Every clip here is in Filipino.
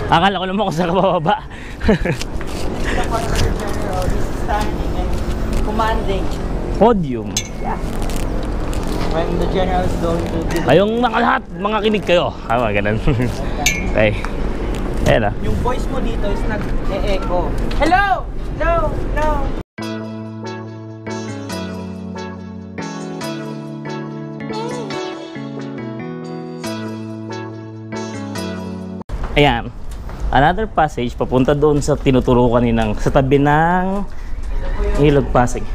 Akala ko naman kung saan ka bababa. Standing and commanding. Podium. Yeah. When the general is going to do Kayong mga lahat, mga kinig kayo. Ganun. Okay. Ayan ah. yung voice mo dito is nag-e-echo. Hello! No! No! Ayan. Another passage papunta doon sa tinuturo kaninang sa tabi ng Ilog Pasig.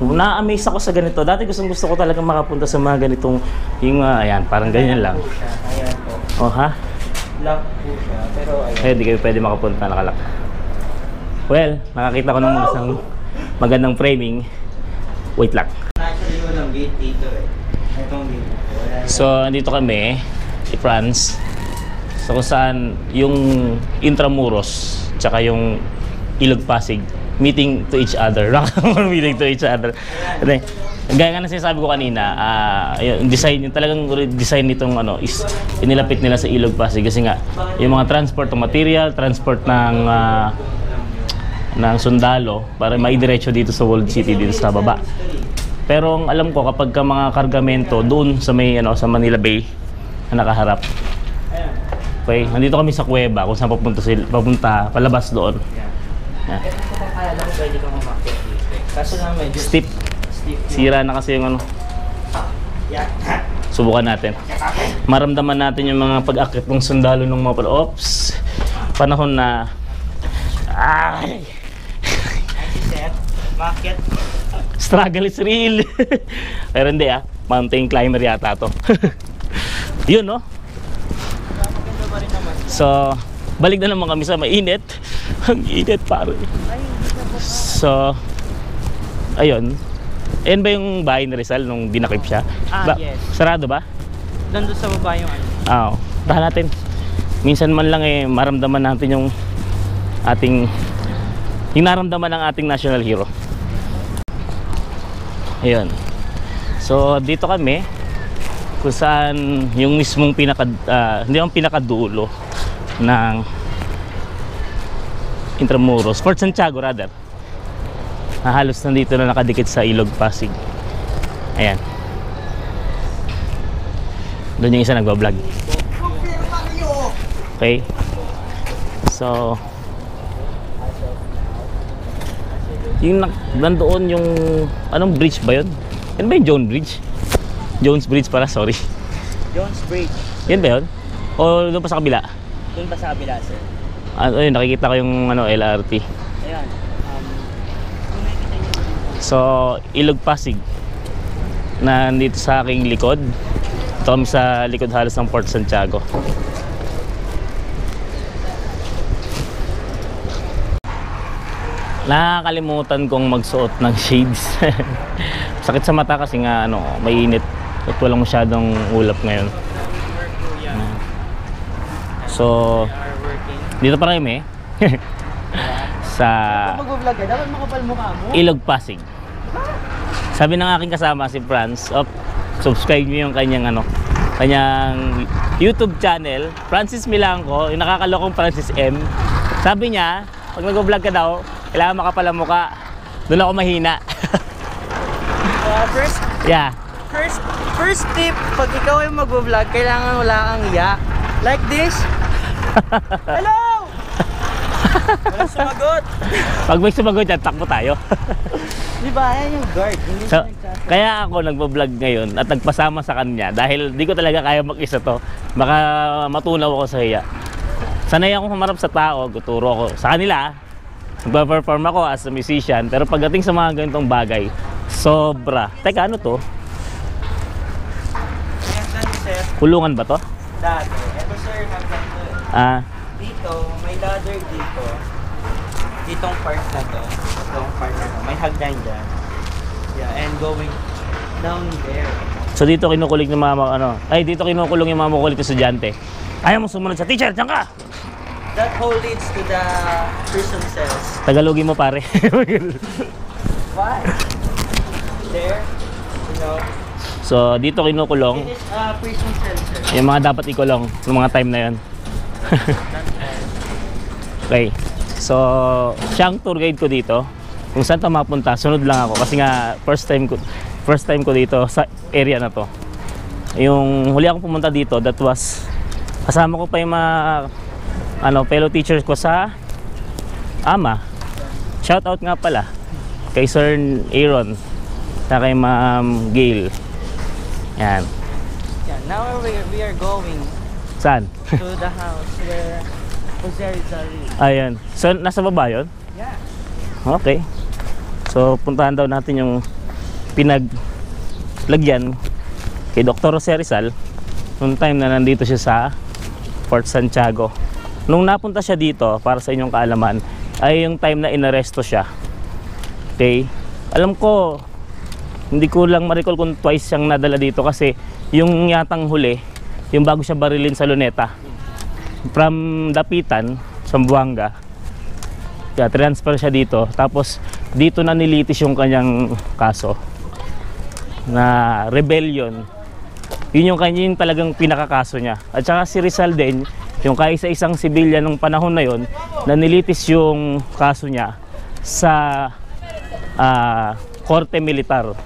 Na-amaze ako sa ganito. Dati gusto ko talaga makapunta sa mga ganitong yung ayan, parang ganyan lang. Ayan po. Oh ha? Lock po siya. Pero ayan. Eh, di kayo pwede makapunta nakalak. Well, nakakita ko ng isang magandang framing. Wait lang. Actually, walang gate dito eh. Itong gate. So, andito kami, France. So, kung saan yung Intramuros, tsaka yung Ilog Pasig, meeting to each other. Meeting to each other. Okay. Gaya nga na sinasabi ko kanina, yung design, yung talagang design nitong ano, is inilapit nila sa Ilog Pasig. Kasi nga, yung mga transport ng material, transport ng sundalo, para maidiretso dito sa World City, dito sa baba. Pero ang alam ko, kapag ka mga kargamento, doon sa may, sa Manila Bay, na nakaharap. Okay, nandito kami sa kuweba kung saan papunta palabas doon. Yeah. Ito po kung kaya lang pwede kang umakyat dito. Kaso lang medyo Steep. Sira na kasi yung ano. Yeah. Subukan natin. Maramdaman natin yung mga pag-akit ng sundalo ng mga oops. Panahon na ay. Set. Umakyat. Struggle is real. Pero hindi mountain climber yata to. Yun no? So, balik na naman kami sa mainit. Ang init pare. So, ayun. Ayan ba yung bahay ni Rizal nung dinakip siya? Yes. Sarado ba? Doon sa baba yung ano. Oo. Tahan natin. Minsan man lang maramdaman natin yung naramdaman ng ating national hero. Ayun. So, dito kami kung saan yung mismong hindi yung pinakadulo ng Intramuros, Fort Santiago rather. Halos nandito na nakadikit sa Ilog Pasig. Ayan. Doon yung isa nagbablog. Okay. So, yung nandoon yung anong bridge ba yun? Yan ba yung Jones Bridge? Jones Bridge para, sorry. Jones Bridge. Yan ba yun? O doon pa sa kabila? Doon pa sa kabila, sir. Ayun, nakikita ko yung LRT. Ayan. So, Ilog Pasig. Nandito sa aking likod. Ito kami sa likod halos ng Fort Santiago. Nakakalimutan kong magsuot ng shades. Sakit sa mata kasi nga mainit at walang masyadong ulap ngayon. So, dito pa kami sa Mag-vlog ka, dapat makapal mukha mo. Ilog Pasig. Sabi ng aking kasama si Franz, subscribe niyo yung kanyang YouTube channel, Francis Milanco, yung nakakalokong Francis M. Sabi niya, pag nag-vlog ka daw, kailangan makapal ang mukha. Doon ako mahina. First tip, pag ikaw ay mag-vlog, kailangan wala kang iya. Like this. Hello! Walang sumagot. Pag may sumagot yan, takbo tayo. Di ba? Ayan yung guard. So, kaya ako nagbablog ngayon at nagpasama sa kanya dahil di ko talaga kaya mag-isa to. Baka matunaw ako sa hiya. Sanay akong humarap sa tao, tuturo ako sa kanila. Nagpa-perform ako as a musician, pero pagdating sa mga ganitong bagay, sobra. Teka, ano to? Kulungan ba to? Dati. Ito sir, hanggang dito, may ladder dito. Ditong part na to. Itong part na to. May hagdan dyan. Yeah, and going down there. So dito kinukulik ng mga dito kinukulong yung mga makukulit estudyante. Ayaw mo sumunod sa teacher, diyan ka! That hole leads to the prison cells. Tagalogin mo pare. Why? There, So dito kinukulong it is prison cell, sir. yung mga dapat ikulong ng mga time na yon. Okay. So, siya ang tour guide ko dito. Kung saan ito mapunta, sunod lang ako. Kasi nga, first time ko dito sa area na to. Yung huli akong pumunta dito, that was, kasama ko pa yung mga fellow teachers ko sa AMA. Shout out nga pala kay Sir Aaron at kay Ma'am Gail. Yan. Yeah, now we are going Saan? to the house where Jose Rizal lives. Ayan. So, nasa baba yun? Yeah. Okay. So, puntahan daw natin yung pinaglagyan kay Dr. Jose Rizal noong time na nandito siya sa Fort Santiago. Nung napunta siya dito, para sa inyong kaalaman, ay yung time na inaresto siya. Okay? Alam ko, hindi ko lang ma-recall kung twice siyang nadala dito kasi yung yatang huli, yung bago siya barilin sa Luneta. From Dapitan, Zamboanga, transfer siya dito. Tapos dito na nilitis yung kanyang kaso na rebellion. Yun yung talagang pinakakaso niya. At saka si Rizal din, yung kaisa-isang sibilyan nung panahon na yon, na nilitis yung kaso niya sa korte militar.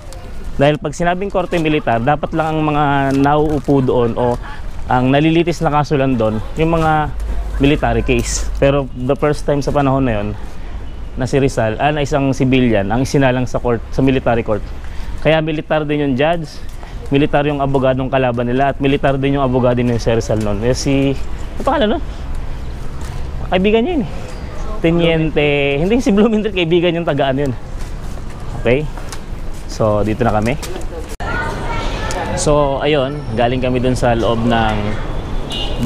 Dahil pag sinabing korte militar, dapat lang ang mga nauupo doon o ang nalilitis na kaso lang doon, yung mga military case. Pero the first time sa panahon na yon, na si Rizal, na isang civilian, ang isinalang sa court, sa military court. Kaya militar din yung judge, militar yung abogadong kalaban nila, at militar din yung abogado ni si Rizal noon. Si, ano pangalan nun? Kaibigan niya yun eh. Teniente, hindi si Blumentritt, kaibigan yung tagaan yun. Okay? So, dito na kami. So, ayun, galing kami dun sa loob ng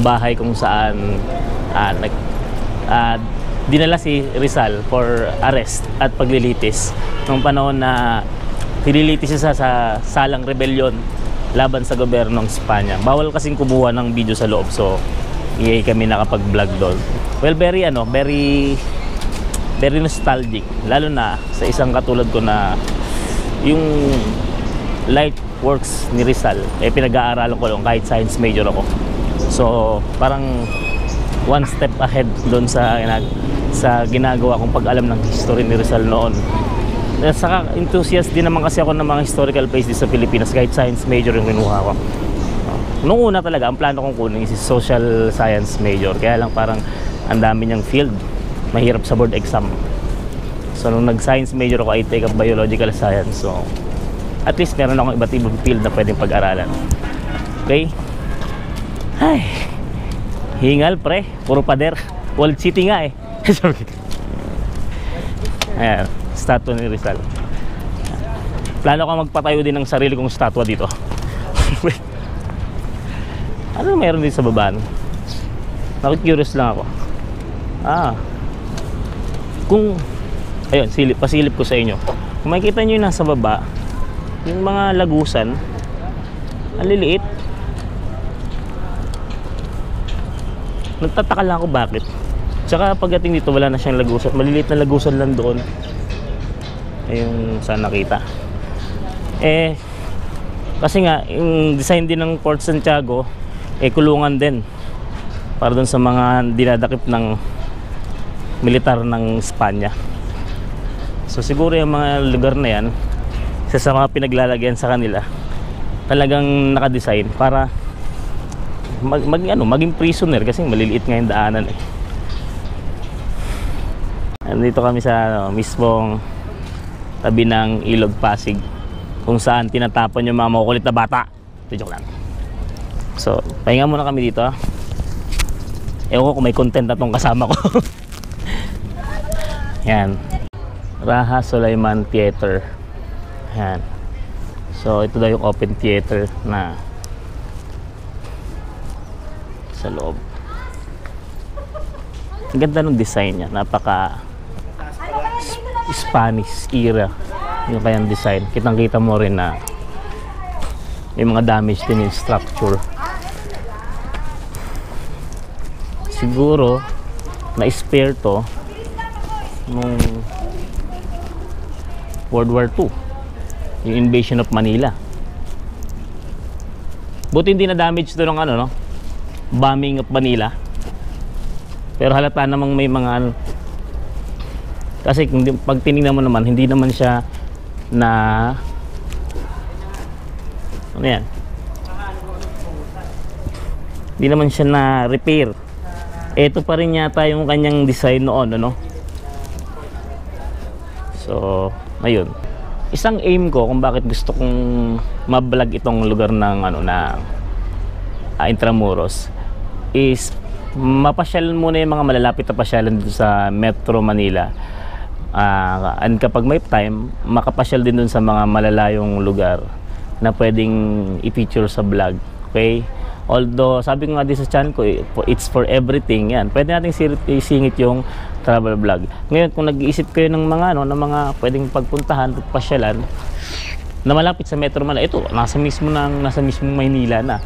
bahay kung saan dinala si Rizal for arrest at paglilitis nung panahon na pinilitis siya sa salang rebellion laban sa gobyernong Espanya. Bawal kasing kumuha ng video sa loob, so hindi kami nakapag-vlog doon. Well, very nostalgic, lalo na sa isang katulad ko na yung light works ni Rizal, pinag-aaralan ko lang kahit science major ako. So, parang one step ahead doon sa ginagawa kong pag-alam ng history ni Rizal noon. Saka enthusiast din naman kasi ako ng mga historical places sa Pilipinas, kahit science major yung kinuha ko. Noong una talaga, ang plano kong kunin is social science major, kaya lang parang ang dami niyang field, mahirap sa board exam. So nung nag-science major ako, I take up biological science. So at least meron akong iba't ibang field na pwedeng pag-aralan. Okay? Ay, hingal pre, puro pader. Walled city nga eh. Ayan, statue ni Rizal. Plano ko magpatayo din ng sarili kong statwa dito. Ano meron din sa baba? Nakikurious lang ako. Kung ayun, pasilip ko sa inyo. Kung makikita nyo yung nasa baba, yung mga lagusan, ang liliit. Nagtataka lang ako bakit. Tsaka pagdating dito, wala na siyang lagusan. Maliliit na lagusan lang doon. Ayun, saan nakita. Kasi nga, yung design din ng Fort Santiago, kulungan din. Para doon sa mga dinadakip ng militar ng Espanya. So siguro yung mga lugar na yan, isa sa mga pinaglalagyan sa kanila, talagang nakadesign para maging prisoner kasi maliliit nga yung daanan eh. Nandito kami sa mismong tabi ng Ilog Pasig, kung saan tinatapon yung mga makukulit na bata. Joke lang. So, pahinga muna kami dito. Ewan ko kung may content na tong kasama ko. Yan. Raha Sulaiman Theater. Yan. So, ito daw yung open theater na sa loob. Ang ganda ng design niya. Napaka Spanish era yung kayang design. Kitang-kita mo rin na yung mga damage din yung structure. Siguro na-spare to nung World War II, yung invasion of Manila. Buti hindi na damage to ng bombing of Manila. Pero halata namang may mga ano, kasi pag tinignan mo naman, hindi naman siya na ano yan, hindi naman siya na repair. Ito pa rin yata yung kanyang design noon, ano. So ayun, isang aim ko kung bakit gusto kong ma-vlog itong lugar ng ano na Intramuros is mapasyalan muna yung mga malalapit na pasyalan dito sa Metro Manila. And kapag may time, makapasyal din dun sa mga malalayong lugar na pwedeng i-feature sa vlog. Okay? Although sabi ko nga din sa channel ko, it's for everything yan. Pwede nating isingit yung travel vlog. Ngayon kung nag-iisip kayo ng mga ano, ng mga pwedeng pagpuntahan, pasyalan na malapit sa Metro Manila, ito nasa mismong Maynila na.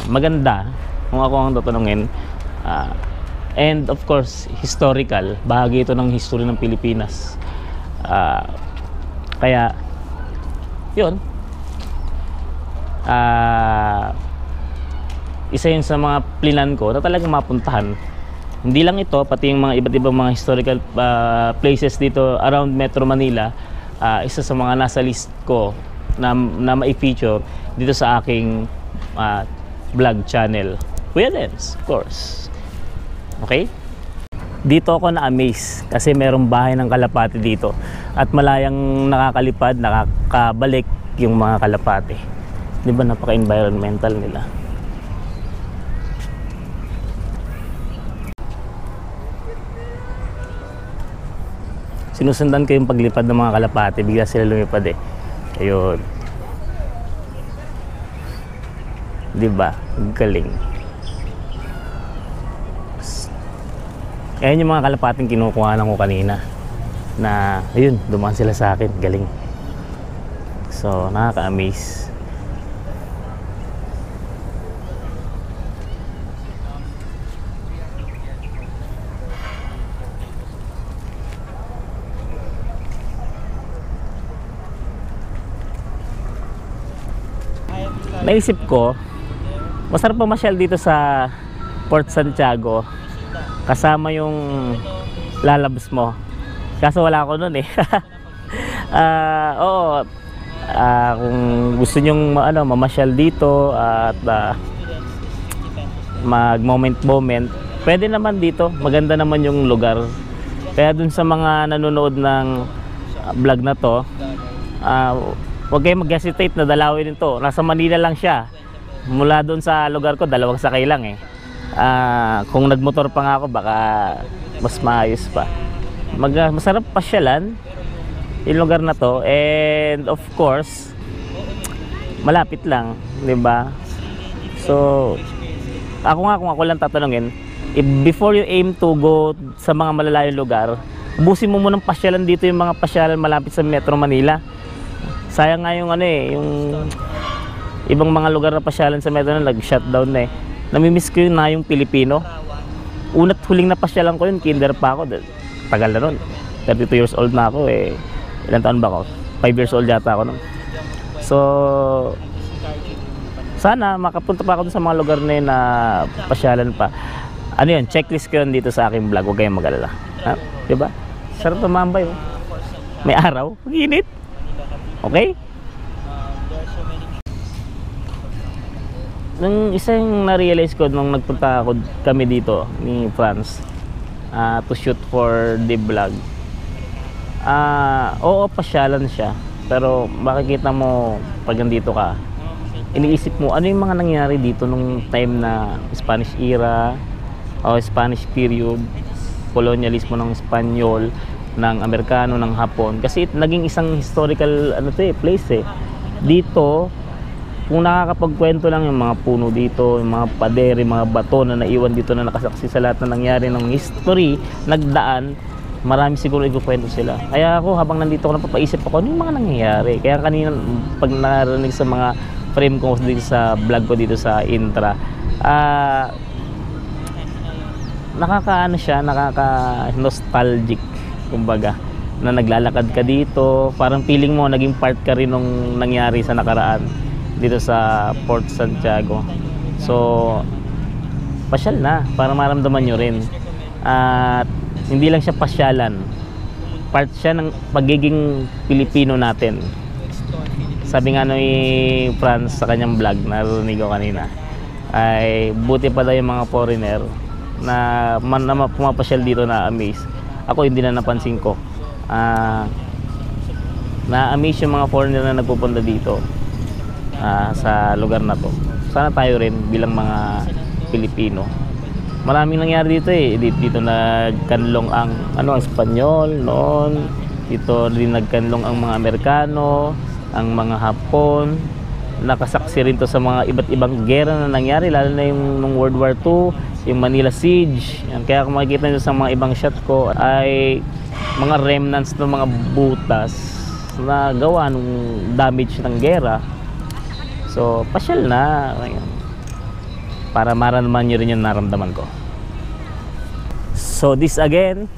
Maganda kung ako ang tatanungin. And of course, historical. Bahagi ito ng history ng Pilipinas. Kaya, yun. Isa yun sa mga plinan ko na talagang mapuntahan. Hindi lang ito, pati yung mga iba't ibang mga historical places dito around Metro Manila. Isa sa mga nasa list ko na ma-feature dito sa aking vlog channel. Kuya Dens, of course. Okay? Dito ako na-amaze kasi merong bahay ng kalapati dito at malayang nakakalipad, nakakabalik yung mga kalapati. Di ba napaka-environmental nila? Sinusundan ko yung paglipad ng mga kalapati, bigla sila lumipad eh. Ayun. Di ba? Galing. Ayan yung mga kalapating kinukuhanan ko kanina na ayun, dumaan sila sa akin. Galing. So nakaka-amaze. Naisip ko masarap pamasyal dito sa Port Santiago kasama yung lalabs mo, kaso wala ako nun eh. Oo, kung gusto nyong mamasyal dito at mag moment pwede naman dito, maganda naman yung lugar. Kaya dun sa mga nanonood ng vlog na to, huwag kayong mag-hesitate na dalawin ito. Nasa Manila lang siya, mula dun sa lugar ko 2 sakay lang eh. Kung nagmotor pa nga ako baka mas maayos pa. Masarap pasyalan yung lugar na to, and of course malapit lang, di ba? So kung ako lang tatanungin, before you aim to go sa mga malalayong lugar, ubusin mo munang pasyalan dito yung mga pasyalan malapit sa Metro Manila. Sayang nga yung yung ibang mga lugar na pasyalan sa Metro na nag-shutdown na eh. Namimiss ko yun na yung Pilipino. Una't huling na pasyalan ko yun, kinder pa ako. Tagal na nun. 32 years old na ako eh. Ilan taon ba ako? 5 years old yata ako nun. So sana makapunta pa ako sa mga lugar na yun na pasyalan pa. Ano yun, checklist ko yun dito sa aking vlog. Huwag kayong mag-alala. Ha? Diba? Sarap tumambay oh. May araw, mag-init. Okay? Nung isang na-realize ko nung nagpunta kami dito ni France to shoot for the vlog, oo, pasyalan siya, pero makikita mo pag nandito ka, iniisip mo ano yung mga nangyari dito nung time na Spanish era o Spanish period, kolonyalismo ng Espanyol, ng Amerikano, ng Hapon, kasi naging isang historical place eh. Dito kung nakakapagkwento lang yung mga puno dito, yung mga padere, mga bato na naiwan dito na nakasaksi sa lahat na nangyari ng history, nagdaan, marami siguro ikukwento sila. Kaya ako habang nandito ako napapaisip ako, ano yung mga nangyayari? Kaya kanina pag narinig sa mga frame ko dito sa vlog ko dito sa Intra, nakakaano siya, nakaka-nostalgic kumbaga, na naglalakad ka dito, parang feeling mo naging part ka rin nung nangyari sa nakaraan dito sa Port Santiago. So pasyal na para maramdaman nyo rin. At hindi lang siya pasyalan, part siya ng pagiging Pilipino natin. Sabi nga ni Franz sa kanyang vlog, narinig ko kanina, ay buti pa daw yung mga foreigner na pumapasyal dito na amaze. Ako hindi na napansin ko. Na-amaze yung mga foreigner na nagpupunta dito sa lugar na to. Sana tayo rin bilang mga Pilipino. Maraming nangyari dito dito nagkanlong ang Espanyol noon. Dito din nagkanlong ang mga Amerikano, ang mga Hapon. Nakasaksi rin to sa mga iba't ibang gera na nangyari, lalo na yung nung World War II, yung Manila Siege. Yan. Kaya kung makikita nyo sa mga ibang shot ko ay mga remnants ng mga butas na gawa ng damage ng gera. So, pasyal na. Para maramdaman nyo rin yung naramdaman ko. So, this again,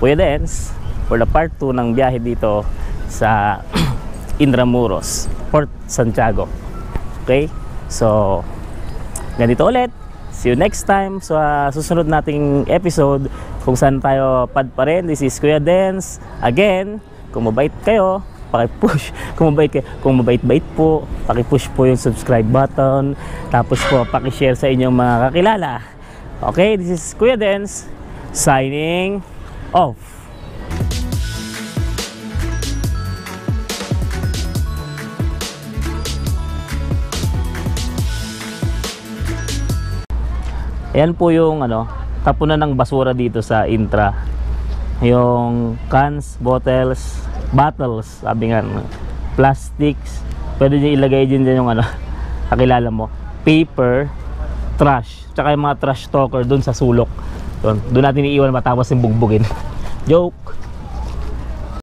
Kuya Dens, for the part 2 ng biyahe dito sa Intramuros, Port Santiago. Okay? So, ganito ulit. See you next time sa susunod nating episode kung saan tayo pad pa rin. This is Kuya Dens. Again, kung mabait kayo, paki-push. Kung mabait-bait po, paki-push po yung subscribe button. Tapos po, paki-share sa inyong mga kakilala. Okay? This is Kuya Dens signing off. Ayan po yung tapunan ng basura dito sa Intra. Yung cans, bottles, sabi nga, plastics. Pwede nyo ilagay din yung kakilala mo. Paper, trash. Tsaka yung mga trash talker dun sa sulok. Doon natin iiwan matapos yung bugbugin. Joke!